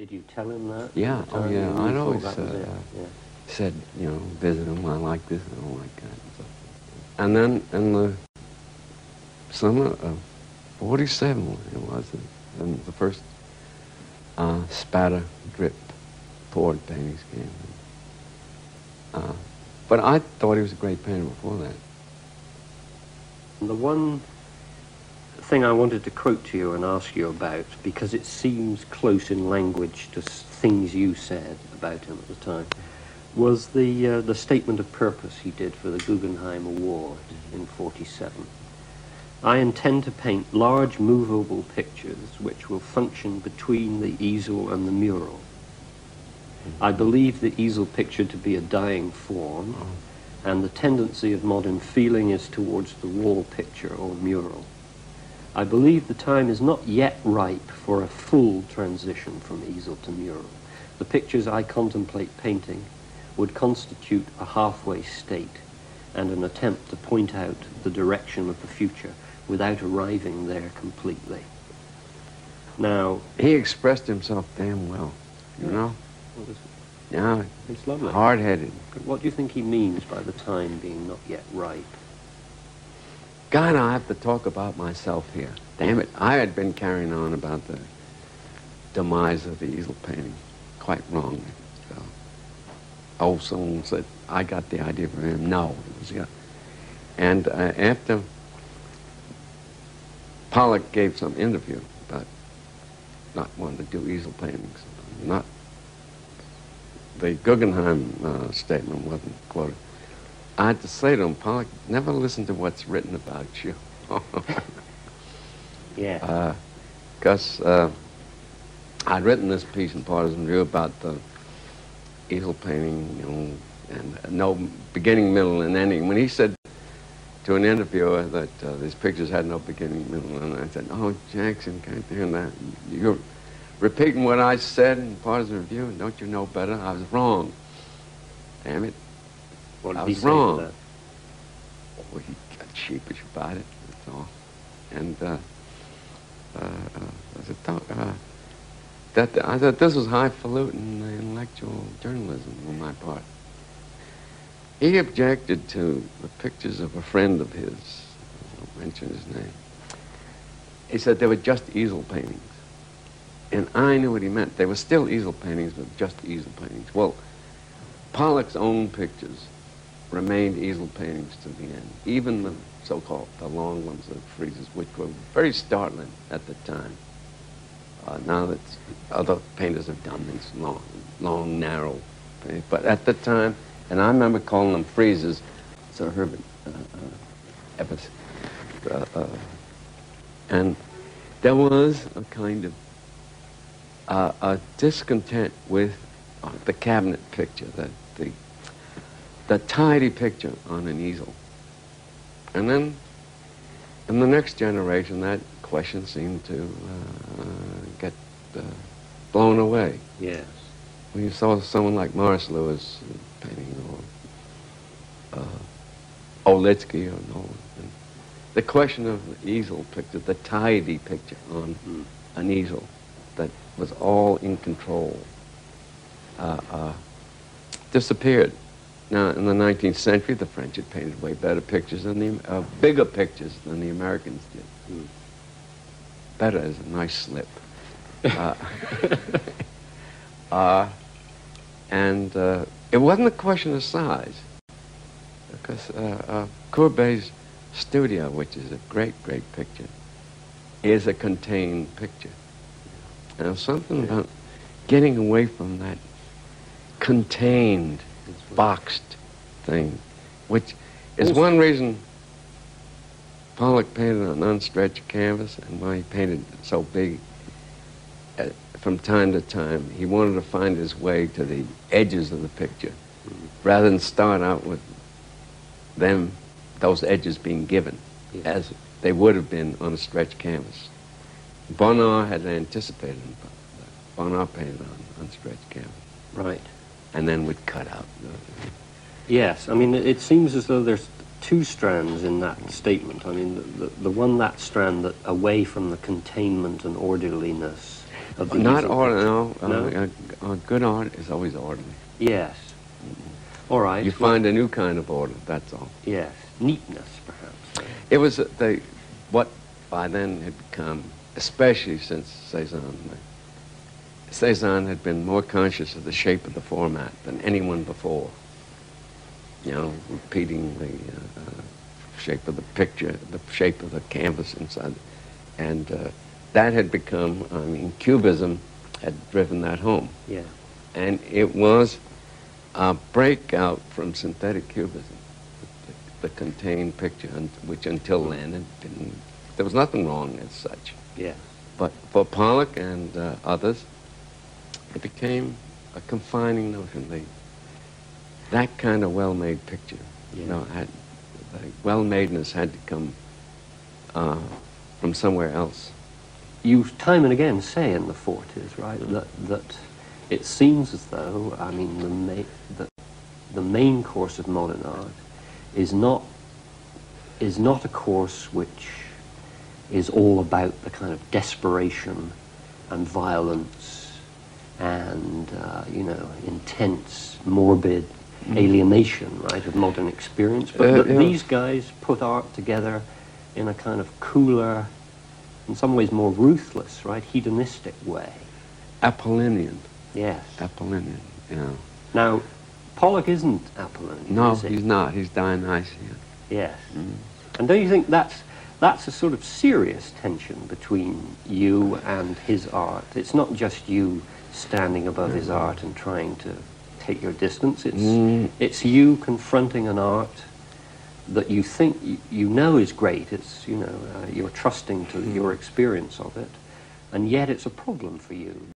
Did you tell him that? Yeah, oh yeah, I'd always Yeah. said, you know, visit him, I like this, I don't like that, and so forth. And then in the summer of 47, it was, and the first spatter drip poured paintings came. But I thought he was a great painter before that. The one thing I wanted to quote to you and ask you about, because it seems close in language to things you said about him at the time, was the statement of purpose he did for the Guggenheim Award in 47. I intend to paint large movable pictures which will function between the easel and the mural. I believe the easel picture to be a dying form, and the tendency of modern feeling is towards the wall picture or mural. I believe the time is not yet ripe for a full transition from easel to mural. The pictures I contemplate painting would constitute a halfway state and an attempt to point out the direction of the future without arriving there completely. Now, he expressed himself damn well, you know? What is it? Yeah, it's lovely. Hard-headed. What do you think he means by the time being not yet ripe? God, I have to talk about myself here. Damn it, I had been carrying on about the demise of the easel painting quite wrongly. So, someone said, I got the idea from him. No, it was yeah. And after Pollock gave some interview about not wanting to do easel paintings, not the Guggenheim statement wasn't quoted. I had to say to him, Pollock, never listen to what's written about you. Yeah. Because I'd written this piece in Partisan Review about the easel painting, you know, and no beginning, middle, and ending. When he said to an interviewer that these pictures had no beginning, middle, and I said, oh, Jackson, can't hear that. You're repeating what I said in Partisan Review, and don't you know better? I was wrong. Damn it. What did I he was say wrong. to that? Well, he got sheepish about it, that's all. And I thought this was highfalutin intellectual journalism on my part. He objected to the pictures of a friend of his. I won't mention his name. He said they were just easel paintings. And I knew what he meant. They were still easel paintings, but just easel paintings. Well, Pollock's own pictures remained easel paintings to the end. Even the so-called, the long ones, the friezes, which were very startling at the time. Now that other painters have done these long, narrow paintings. But at the time, and I remember calling them friezes, Sir Herbert Ebbets. And there was a kind of a discontent with the cabinet picture, the tidy picture on an easel. And then in the next generation, that question seemed to get blown away. Yes. When you saw someone like Morris Louis painting, or Olitsky, or Nolan, and the question of the easel picture, the tidy picture on an easel that was all in control, disappeared. Now, in the 19th century, the French had painted way better pictures than bigger pictures than the Americans did. Better is a nice slip. And it wasn't a question of size, because Courbet's Studio, which is a great, great picture, is a contained picture. And there's something about getting away from that contained, boxed thing, which is one reason Pollock painted on unstretched canvas, and why he painted so big. From time to time, he wanted to find his way to the edges of the picture, rather than start out with those edges being given, as they would have been on a stretched canvas. Bonnard had anticipated him. Bonnard painted on unstretched canvas. Right. And then would cut out. Yes, I mean, it seems as though there's two strands in that statement. I mean, the one, that strand that away from the containment and orderliness of the Not easel orderly, picture? no. No? Good art is always orderly. Yes. All right. You find a new kind of order, that's all. Yes. Neatness, perhaps. It was what by then had become, especially since Cezanne. Cezanne had been more conscious of the shape of the format than anyone before. You know, repeating the shape of the picture, the shape of the canvas inside. And that had become, I mean, Cubism had driven that home. Yeah. And it was a breakout from synthetic cubism, the contained picture, which until then there was nothing wrong as such. Yeah. But for Pollock and others, it became a confining notion. That kind of well-made picture, Yeah. you know, the well-madeness had to come from somewhere else. You time and again say in the 40s, right, that it seems as though, I mean, the main course of modern art is not a course which is all about the kind of desperation and violence and, you know, intense, morbid alienation, right, of modern experience. But yeah. these guys put art together in a kind of cooler, in some ways more ruthless, right, hedonistic way. Apollinian. Yes. Apollinian, you know. Now, Pollock isn't Apollonian, No, is he? he's not. He's Dionysian. Yes. And don't you think that's a sort of serious tension between you and his art? It's not just you standing above his art and trying to take your distance. It's you confronting an art that you think you know is great. It's, you know, you're trusting to your experience of it, and yet it's a problem for you.